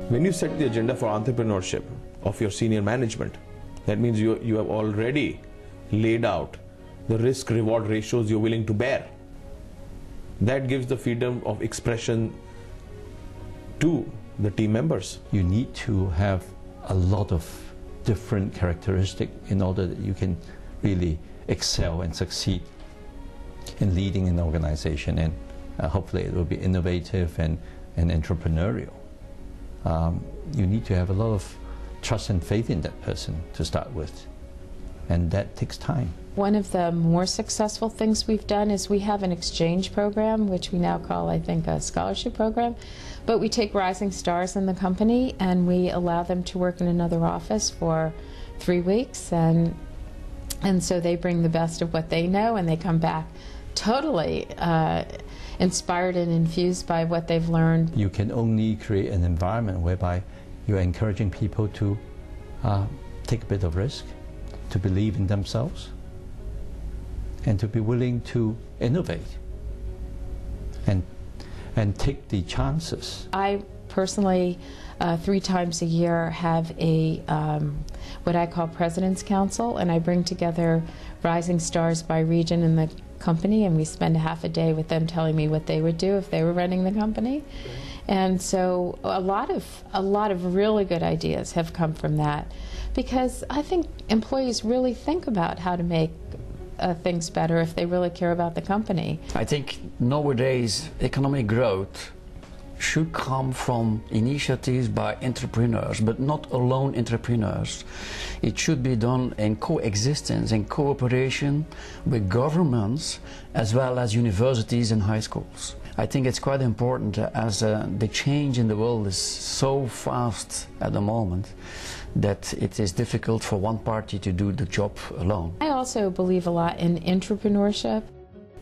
When you set the agenda for entrepreneurship of your senior management, that means you have already laid out the risk-reward ratios you're willing to bear. That gives the freedom of expression to the team members. You need to have a lot of different characteristics in order that you can really excel and succeed in leading an organization, and hopefully it will be innovative and entrepreneurial. You need to have a lot of trust and faith in that person to start with, and that takes time. One of the more successful things we've done is we have an exchange program, which we now call, I think, a scholarship program. But we take rising stars in the company and we allow them to work in another office for 3 weeks, and so they bring the best of what they know and they come back totally inspired and infused by what they've learned. You can only create an environment whereby you're encouraging people to take a bit of risk, to believe in themselves, and to be willing to innovate and take the chances. I personally, 3 times a year, have a what I call President's Council, and I bring together rising stars by region in the company, and we spend half a day with them telling me what they would do if they were running the company. And so a lot of really good ideas have come from that, because I think employees really think about how to make things better if they really care about the company. I think nowadays economic growth should come from initiatives by entrepreneurs, but not alone entrepreneurs. It should be done in coexistence, in cooperation with governments as well as universities and high schools. I think it's quite important, as the change in the world is so fast at the moment, that it is difficult for one party to do the job alone. I also believe a lot in entrepreneurship,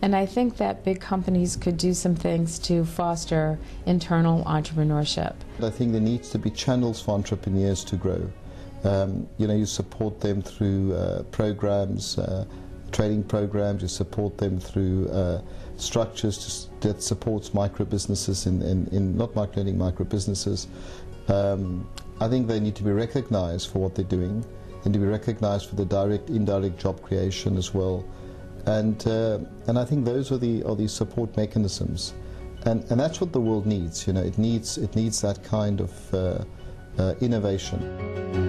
and I think that big companies could do some things to foster internal entrepreneurship. I think there needs to be channels for entrepreneurs to grow. You support them through programs, training programs, you support them through structures that supports micro-businesses, not micro businesses. I think they need to be recognized for what they're doing, and to be recognized for the direct, indirect job creation as well. And I think those are the support mechanisms, and that's what the world needs. It needs that kind of innovation.